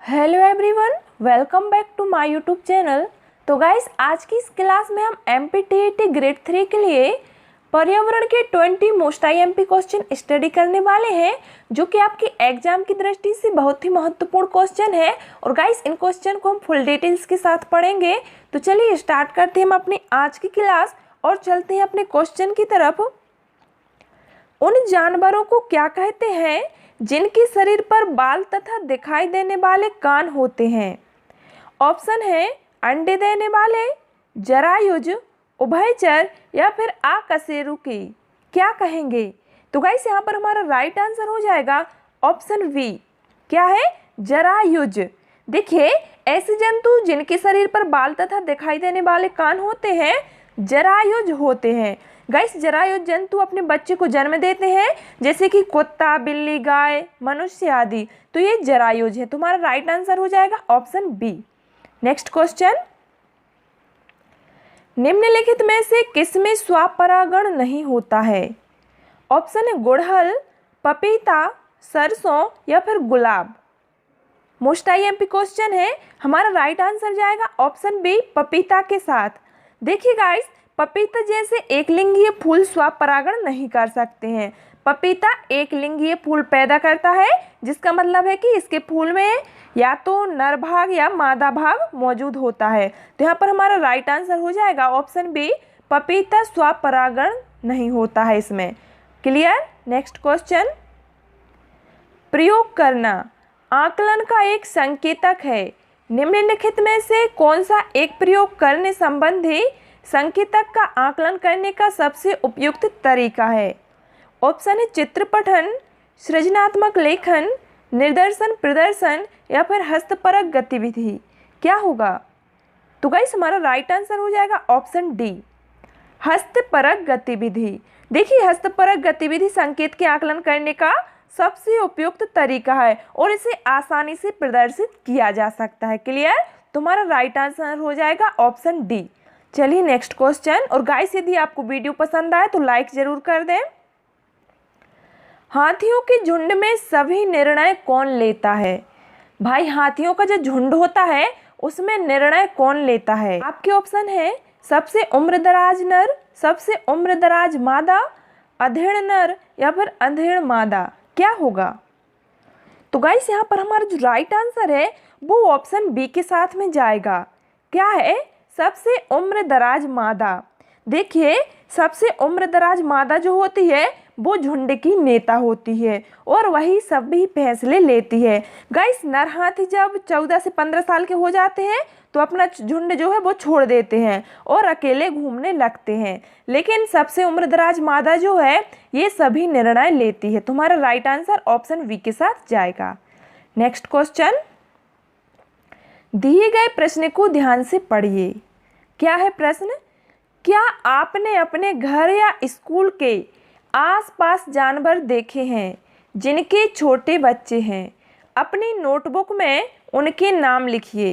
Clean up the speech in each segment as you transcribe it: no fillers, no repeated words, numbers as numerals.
Hello everyone, welcome back to my YouTube channel. तो guys, आज की इस क्लास में हम एमपीटीईटी ग्रेड 3 के लिए पर्यावरण के 20 मोस्ट आईएमपी क्वेश्चन स्टडी करने वाले हैं, जो कि आपकी एग्जाम की दृष्टि से बहुत ही महत्वपूर्ण क्वेश्चन है। और गाइस, इन क्वेश्चन को हम फुल डिटेल्स के साथ पढ़ेंगे। तो चलिए स्टार्ट करते हैं हम अपनी आज की क्लास और चलते हैं अपने क्वेश्चन की तरफ। उन जानवरों को क्या कहते हैं जिनके शरीर पर बाल तथा दिखाई देने वाले कान होते हैं? ऑप्शन है अंडे देने वाले, जरायुज, उभयचर या फिर अकशेरुकी। क्या कहेंगे? तो गाइस, यहाँ पर हमारा राइट आंसर हो जाएगा ऑप्शन बी। क्या है? जरायुज। देखिए, ऐसे जंतु जिनके शरीर पर बाल तथा दिखाई देने वाले कान होते हैं जरायुज होते हैं। गाइस, जरायुज जंतु अपने बच्चे को जन्म देते हैं, जैसे कि कुत्ता, बिल्ली, गाय, मनुष्य आदि। तो ये जरायुज है। तुम्हारा राइट आंसर हो जाएगा ऑप्शन बी। नेक्स्ट क्वेश्चन, निम्नलिखित में से किसमें स्वपरागण नहीं होता है? ऑप्शन है गुड़हल, पपीता, सरसों या फिर गुलाब। मोस्ट आईएमपी क्वेश्चन है। हमारा राइट आंसर जाएगा ऑप्शन बी, पपीता के साथ। देखिए गाइस, पपीता जैसे एक लिंगीय फूल स्वपरागण नहीं कर सकते हैं। पपीता एक लिंगीय फूल पैदा करता है, जिसका मतलब है कि इसके फूल में या तो नर भाग या मादा भाग मौजूद होता है। तो यहाँ पर हमारा राइट आंसर हो जाएगा ऑप्शन बी, पपीता स्वपरागण नहीं होता है इसमें। क्लियर? नेक्स्ट क्वेश्चन, प्रयोग करना आकलन का एक संकेतक है। निम्नलिखित में से कौन सा एक प्रयोग करने संबंधी संकेतक का आकलन करने का सबसे उपयुक्त तरीका है? ऑप्शन है चित्रपठन, सृजनात्मक लेखन, निर्देशन प्रदर्शन या फिर हस्तपरक गतिविधि। क्या होगा? तो गाइस, हमारा राइट आंसर हो जाएगा ऑप्शन डी, हस्तपरक गतिविधि। देखिए, हस्तपरक गतिविधि संकेत के आकलन करने का सबसे उपयुक्त तरीका है और इसे आसानी से प्रदर्शित किया जा सकता है। क्लियर? तुम्हारा राइट आंसर हो जाएगा ऑप्शन डी। चलिए नेक्स्ट क्वेश्चन। और गाइस, यदि आपको वीडियो पसंद आए तो लाइक जरूर कर दें। हाथियों के झुंड में सभी निर्णय कौन लेता है? भाई, हाथियों का जो झुंड होता है उसमें निर्णय कौन लेता है? आपके ऑप्शन है सबसे उम्रदराज नर, सबसे उम्रदराज मादा, अधेड़ नर या फिर अधेड़ मादा। क्या होगा? तो गाइस, यहाँ पर हमारा जो राइट आंसर है वो ऑप्शन बी के साथ में जाएगा। क्या है? सबसे उम्रदराज मादा। देखिए, सबसे उम्रदराज मादा जो होती है वो झुंड की नेता होती है और वही सभी फैसले लेती है। गाइस, नर हाथी जब 14 से 15 साल के हो जाते हैं तो अपना झुंड जो है वो छोड़ देते हैं और अकेले घूमने लगते हैं, लेकिन सबसे उम्रदराज मादा जो है ये सभी निर्णय लेती है। तुम्हारा राइट आंसर ऑप्शन बी के साथ जाएगा। नेक्स्ट क्वेश्चन, दिए गए प्रश्न को ध्यान से पढ़िए। क्या है प्रश्न? क्या आपने अपने घर या स्कूल के आसपास जानवर देखे हैं जिनके छोटे बच्चे हैं? अपनी नोटबुक में उनके नाम लिखिए।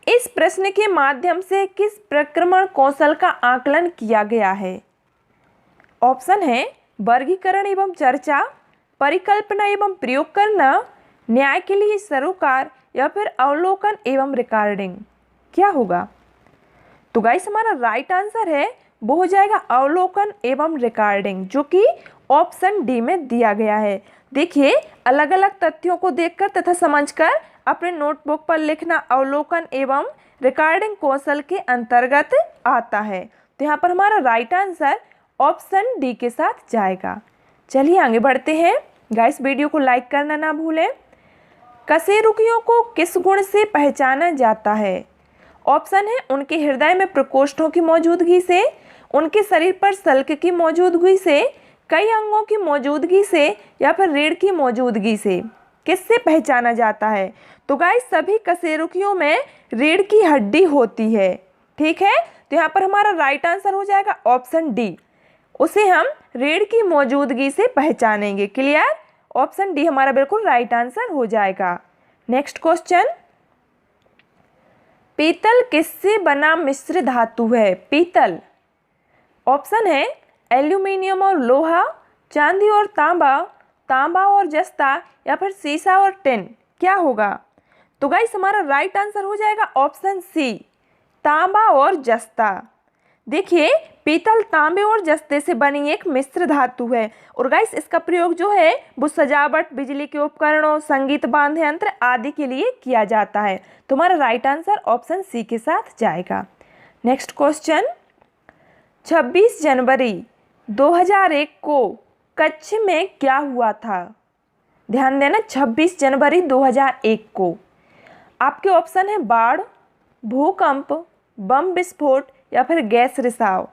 इस प्रश्न के माध्यम से किस प्रक्रमण कौशल का आकलन किया गया है? ऑप्शन है वर्गीकरण एवं चर्चा, परिकल्पना एवं प्रयोग करना, न्याय के लिए सरोकार या फिर अवलोकन एवं रिकॉर्डिंग। क्या होगा? तो गाइस, हमारा राइट आंसर है वो हो जाएगा अवलोकन एवं रिकॉर्डिंग, जो कि ऑप्शन डी में दिया गया है। देखिए, अलग अलग तथ्यों को देखकर तथा समझकर अपने नोटबुक पर लिखना अवलोकन एवं रिकॉर्डिंग कौशल के अंतर्गत आता है। तो यहाँ पर हमारा राइट आंसर ऑप्शन डी के साथ जाएगा। चलिए आगे बढ़ते हैं। गाइस, वीडियो को लाइक करना ना भूलें। कशेरुकियों को किस गुण से पहचाना जाता है? ऑप्शन है उनके हृदय में प्रकोष्ठों की मौजूदगी से, उनके शरीर पर सल्क की मौजूदगी से, कई अंगों की मौजूदगी से या फिर रीढ़ की मौजूदगी से। किससे पहचाना जाता है? तो गाइस, सभी कशेरुकियों में रीढ़ की हड्डी होती है। ठीक है, तो यहाँ पर हमारा राइट आंसर हो जाएगा ऑप्शन डी, उसे हम रीढ़ की मौजूदगी से पहचानेंगे। क्लियर? ऑप्शन डी हमारा बिल्कुल राइट आंसर हो जाएगा। नेक्स्ट क्वेश्चन, पीतल किससे बना मिश्र धातु है? पीतल। ऑप्शन है एल्यूमिनियम और लोहा, चांदी और तांबा, तांबा और जस्ता या फिर सीसा और टिन। क्या होगा? तो गाइस हमारा राइट आंसर हो जाएगा ऑप्शन सी, तांबा और जस्ता। देखिए पीतल तांबे और जस्ते से बनी एक मिश्र धातु है और गाइस इसका प्रयोग जो है वो सजावट, बिजली के उपकरणों, संगीत वाद्य यंत्र आदि के लिए किया जाता है। तो हमारा राइट आंसर ऑप्शन सी के साथ जाएगा। नेक्स्ट क्वेश्चन, 26 जनवरी 2001 को कच्छ में क्या हुआ था? ध्यान देना, 26 जनवरी 2001 को आपके ऑप्शन है बाढ़, भूकंप, बम विस्फोट या फिर गैस रिसाव।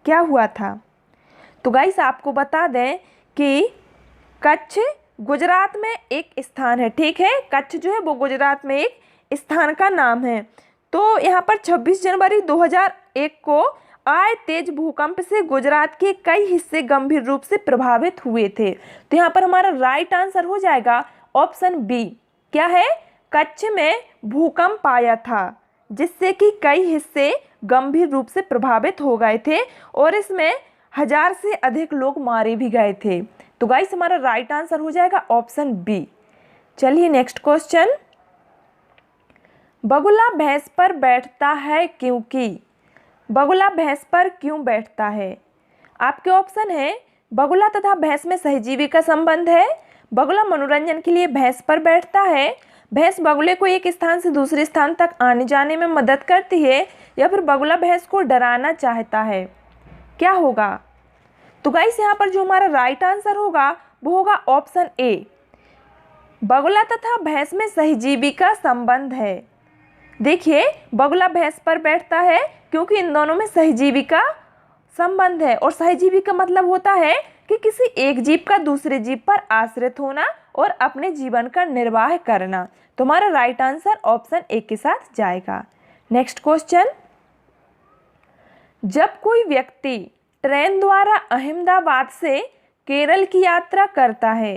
क्या हुआ था? तो गाइस आपको बता दें कि कच्छ गुजरात में एक स्थान है, ठीक है। कच्छ जो है वो गुजरात में एक स्थान का नाम है। तो यहाँ पर 26 जनवरी 2001 को आए तेज भूकंप से गुजरात के कई हिस्से गंभीर रूप से प्रभावित हुए थे। तो यहाँ पर हमारा राइट आंसर हो जाएगा ऑप्शन बी। क्या है? कच्छ में भूकंप आया था जिससे कि कई हिस्से गंभीर रूप से प्रभावित हो गए थे और इसमें 1000 से अधिक लोग मारे भी गए थे। तो गाइस हमारा राइट आंसर हो जाएगा ऑप्शन बी। चलिए नेक्स्ट क्वेश्चन, बगुला भैंस पर बैठता है क्योंकि? बगुला भैंस पर क्यों बैठता है? आपके ऑप्शन है बगुला तथा भैंस में सहजीवी का संबंध है, बगुला मनोरंजन के लिए भैंस पर बैठता है, भैंस बगुले को एक स्थान से दूसरे स्थान तक आने जाने में मदद करती है, या फिर बगुला भैंस को डराना चाहता है। क्या होगा? तो गाइस यहाँ पर जो हमारा राइट आंसर होगा वो होगा ऑप्शन ए, बगुला तथा भैंस में सहजीवी का संबंध है। देखिए बगुला भैंस पर बैठता है क्योंकि इन दोनों में सहजीवी का संबंध है और सहजीवी का मतलब होता है कि किसी एक जीव का दूसरे जीव पर आश्रित होना और अपने जीवन का निर्वाह करना। तो हमारा राइट आंसर ऑप्शन ए के साथ जाएगा। नेक्स्ट क्वेश्चन, जब कोई व्यक्ति ट्रेन द्वारा अहमदाबाद से केरल की यात्रा करता है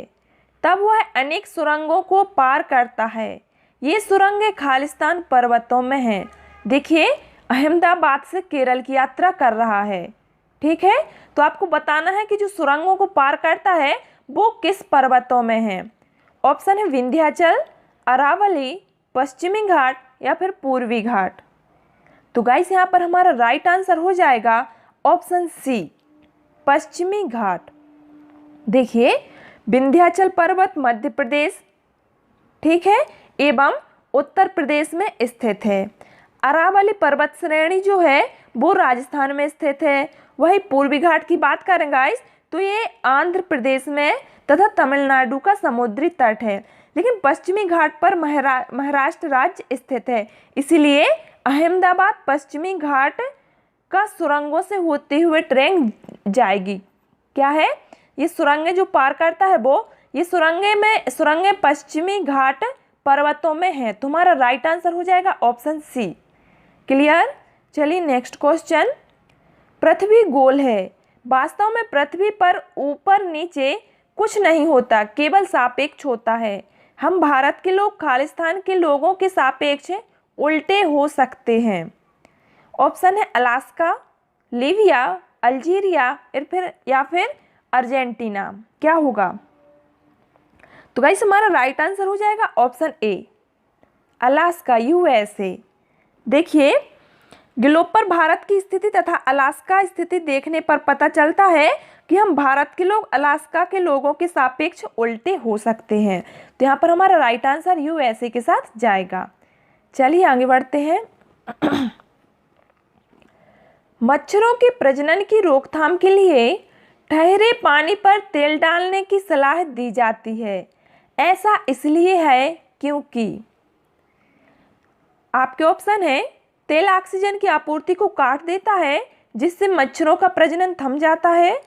तब वह अनेक सुरंगों को पार करता है। ये सुरंगें खालिस्तान पर्वतों में हैं। देखिए अहमदाबाद से केरल की यात्रा कर रहा है, ठीक है। तो आपको बताना है कि जो सुरंगों को पार करता है वो किस पर्वतों में है। ऑप्शन है विंध्याचल, अरावली, पश्चिमी घाट या फिर पूर्वी घाट। तो गाइस यहाँ पर हमारा राइट आंसर हो जाएगा ऑप्शन सी, पश्चिमी घाट। देखिए विंध्याचल पर्वत मध्य प्रदेश, ठीक है, एवं उत्तर प्रदेश में स्थित है। अरावली पर्वत श्रेणी जो है वो राजस्थान में स्थित है। वही पूर्वी घाट की बात करें गाइस तो ये आंध्र प्रदेश में तथा तमिलनाडु का समुद्री तट है, लेकिन पश्चिमी घाट पर महाराष्ट्र राज्य स्थित है। इसीलिए अहमदाबाद पश्चिमी घाट का सुरंगों से होते हुए ट्रेन जाएगी। क्या है? ये सुरंगें जो पार करता है वो ये सुरंगें पश्चिमी घाट पर्वतों में है। तुम्हारा राइट आंसर हो जाएगा ऑप्शन सी। क्लियर? चलिए नेक्स्ट क्वेश्चन, पृथ्वी गोल है, वास्तव में पृथ्वी पर ऊपर नीचे कुछ नहीं होता, केवल सापेक्ष होता है। हम भारत के लोग खालिस्तान के लोगों के सापेक्ष उल्टे हो सकते हैं। ऑप्शन है अलास्का, लीबिया, अल्जीरिया या फिर अर्जेंटीना। क्या होगा? तो गाइस हमारा राइट आंसर हो जाएगा ऑप्शन ए, अलास्का, यूएसए। देखिए ग्लोब पर भारत की स्थिति तथा अलास्का स्थिति देखने पर पता चलता है कि हम भारत के लोग अलास्का के लोगों के सापेक्ष उल्टे हो सकते हैं। तो यहाँ पर हमारा राइट आंसर यूएसए के साथ जाएगा। चलिए आगे बढ़ते हैं। मच्छरों के प्रजनन की रोकथाम के लिए ठहरे पानी पर तेल डालने की सलाह दी जाती है। ऐसा इसलिए है क्योंकि आपके ऑप्शन है तेल ऑक्सीजन की आपूर्ति को काट देता है जिससे मच्छरों का प्रजनन थम जाता है,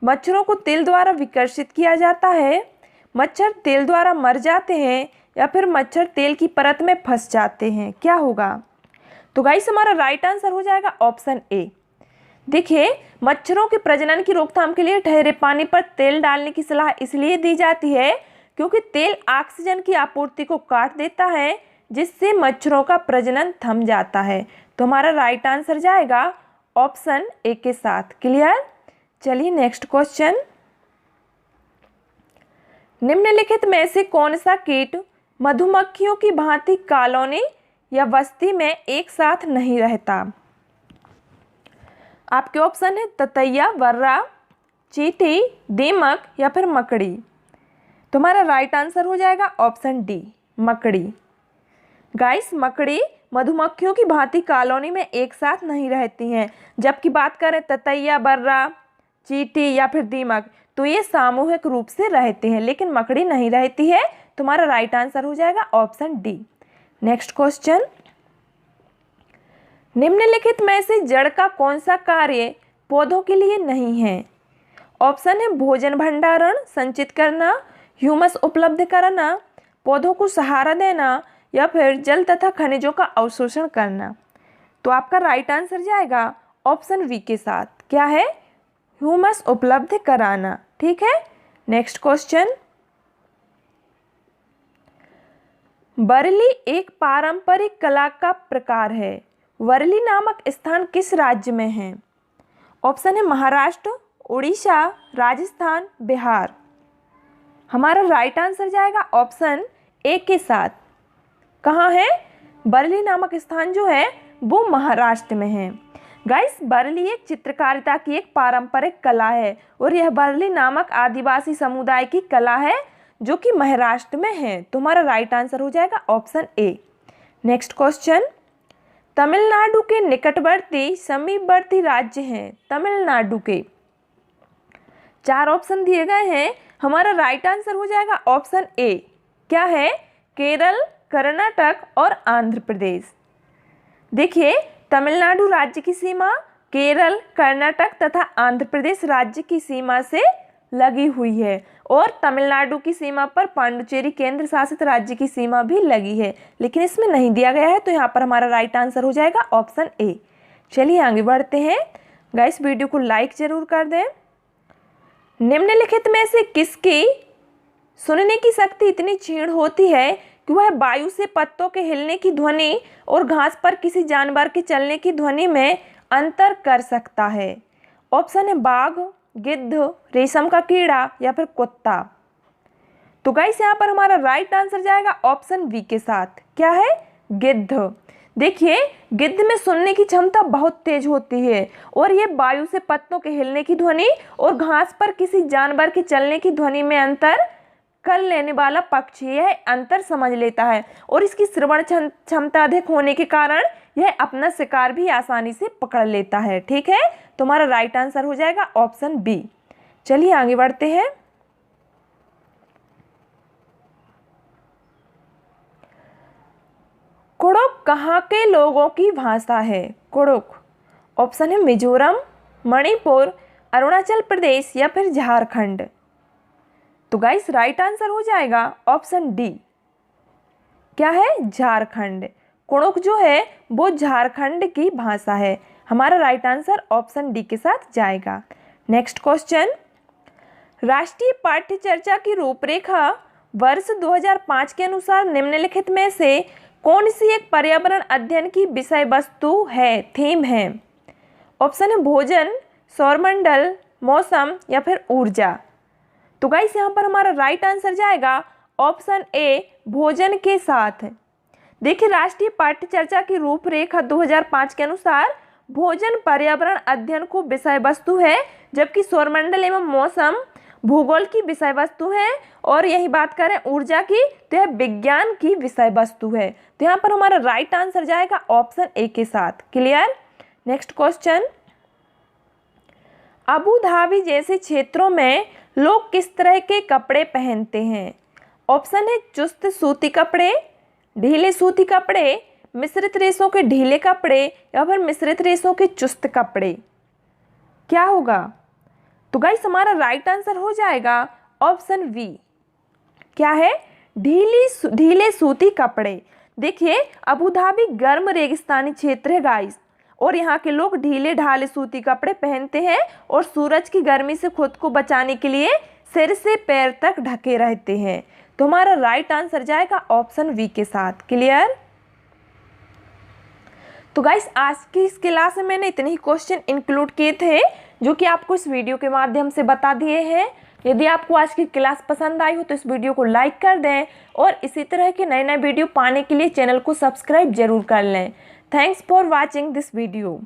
मच्छरों को तेल द्वारा विकर्षित किया जाता है, मच्छर तेल द्वारा मर जाते हैं या फिर मच्छर तेल की परत में फंस जाते हैं। क्या होगा? तो गाइस हमारा राइट आंसर हो जाएगा ऑप्शन ए। देखिए मच्छरों के प्रजनन की रोकथाम के लिए ठहरे पानी पर तेल डालने की सलाह इसलिए दी जाती है क्योंकि तेल ऑक्सीजन की आपूर्ति को काट देता है जिससे मच्छरों का प्रजनन थम जाता है। तो हमारा राइट आंसर जाएगा ऑप्शन ए के साथ। क्लियर? चलिए नेक्स्ट क्वेश्चन, निम्नलिखित में से कौन सा कीट मधुमक्खियों की भांति कॉलोनी या बस्ती में एक साथ नहीं रहता। आपके ऑप्शन है ततैया, वर्रा, चींटी, दीमक या फिर मकड़ी। तुम्हारा राइट आंसर हो जाएगा ऑप्शन डी, मकड़ी। गाइस, मकड़ी मधुमक्खियों की भांति कॉलोनी में एक साथ नहीं रहती हैं, जबकि बात करें ततैया, बर्रा, चींटी या फिर दीमक तो ये सामूहिक रूप से रहते हैं, लेकिन मकड़ी नहीं रहती है। तुम्हारा राइट आंसर हो जाएगा ऑप्शन डी। नेक्स्ट क्वेश्चन, निम्नलिखित में से जड़ का कौन सा कार्य पौधों के लिए नहीं है? ऑप्शन है भोजन भंडारण, संचित करना, ह्यूमस उपलब्ध कराना, पौधों को सहारा देना या फिर जल तथा खनिजों का अवशोषण करना। तो आपका राइट आंसर जाएगा ऑप्शन वी के साथ। क्या है? ह्यूमस उपलब्ध कराना। ठीक है। नेक्स्ट क्वेश्चन, बरली एक पारंपरिक कला का प्रकार है। वर्ली नामक स्थान किस राज्य में है? ऑप्शन है महाराष्ट्र, उड़ीसा, राजस्थान, बिहार। हमारा राइट आंसर जाएगा ऑप्शन ए के साथ। कहाँ है? बरली नामक स्थान जो है वो महाराष्ट्र में है। गाइस, बरली एक चित्रकारिता की एक पारंपरिक कला है और यह बरली नामक आदिवासी समुदाय की कला है जो कि महाराष्ट्र में है। तुम्हारा राइट आंसर हो जाएगा option A. Next question, Tamil Nadu के निकटवर्ती समीपवर्ती राज्य हैं तमिलनाडु के। 4 ऑप्शन दिए गए हैं। हमारा राइट आंसर हो जाएगा ऑप्शन ए। क्या है? केरल, कर्नाटक और आंध्र प्रदेश। देखिए, तमिलनाडु राज्य की सीमा केरल, कर्नाटक तथा आंध्र प्रदेश राज्य की सीमा से लगी हुई है और तमिलनाडु की सीमा पर पांडुचेरी केंद्र शासित राज्य की सीमा भी लगी है, लेकिन इसमें नहीं दिया गया है, तो यहाँ पर हमारा राइट आंसर हो जाएगा ऑप्शन ए। चलिए आगे बढ़ते हैं। गाइस, वीडियो को लाइक जरूर कर दें। निम्नलिखित में से किसकी सुनने की शक्ति इतनी क्षीण होती है कि वह वायु से पत्तों के हिलने की ध्वनि और घास पर किसी जानवर के चलने की ध्वनि में अंतर कर सकता है? ऑप्शन है बाघ, गिद्ध, रेशम का कीड़ा या फिर कुत्ता। तो गाइस, यहाँ पर हमारा राइट आंसर जाएगा ऑप्शन बी के साथ। क्या है? गिद्ध। देखिए, गिद्ध में सुनने की क्षमता बहुत तेज होती है और ये वायु से पत्तों के हिलने की ध्वनि और घास पर किसी जानवर के चलने की ध्वनि में अंतर कर लेने वाला पक्षी यह अंतर समझ लेता है और इसकी श्रवण क्षमता अधिक होने के कारण यह अपना शिकार भी आसानी से पकड़ लेता है। ठीक है। तुम्हारा राइट आंसर हो जाएगा ऑप्शन बी। चलिए आगे बढ़ते हैं। कुड़ुक कहाँ के लोगों की भाषा है? कुड़ुक। ऑप्शन है मिजोरम, मणिपुर, अरुणाचल प्रदेश या फिर झारखंड। तो गाइस, राइट आंसर हो जाएगा ऑप्शन डी। क्या है? झारखंड। कुड़ुक जो है वो झारखंड की भाषा है। हमारा राइट आंसर ऑप्शन डी के साथ जाएगा। नेक्स्ट क्वेश्चन, राष्ट्रीय पाठ्य चर्चा की रूपरेखा वर्ष 2005 के अनुसार निम्नलिखित में से कौन सी एक पर्यावरण अध्ययन की विषय वस्तु है, थीम है? ऑप्शन है भोजन, सौरमंडल, मौसम या फिर ऊर्जा। तो गाइस, यहाँ पर हमारा राइट आंसर जाएगा ऑप्शन ए, भोजन के साथ। देखिए, राष्ट्रीय पाठ्य चर्चा की रूपरेखा 2005 के अनुसार भोजन पर्यावरण अध्ययन को विषय वस्तु है, जबकि सौरमंडल एवं मौसम भूगोल की विषय वस्तु है और यही बात करें ऊर्जा की तो यह विज्ञान की विषय वस्तु है। तो यहाँ पर हमारा राइट आंसर जाएगा ऑप्शन ए के साथ। Clear. Next question, Abu Dhabi जैसे क्षेत्रों में लोग किस तरह के कपड़े पहनते हैं? ऑप्शन है चुस्त सूती कपड़े, ढीले सूती कपड़े, मिश्रित रेशों के ढीले कपड़े या फिर मिश्रित रेशों के चुस्त कपड़े। क्या होगा? तो गाइस, हमारा राइट आंसर हो जाएगा ऑप्शन वी। क्या है? ढीले सूती कपड़े। देखिए, अबू धाबी गर्म रेगिस्तानी क्षेत्र है गाइस और यहाँ के लोग ढीले ढाले सूती कपड़े पहनते हैं और सूरज की गर्मी से खुद को बचाने के लिए सिर से पैर तक ढके रहते हैं। तो हमारा राइट आंसर जाएगा ऑप्शन वी के साथ। क्लियर। तो गाइस, आज की इस क्लास में मैंने इतने ही क्वेश्चन इंक्लूड किए थे जो कि आपको इस वीडियो के माध्यम से बता दिए हैं। यदि आपको आज की क्लास पसंद आई हो तो इस वीडियो को लाइक कर दें और इसी तरह के नए नए वीडियो पाने के लिए चैनल को सब्सक्राइब जरूर कर लें। Thanks for watching this video.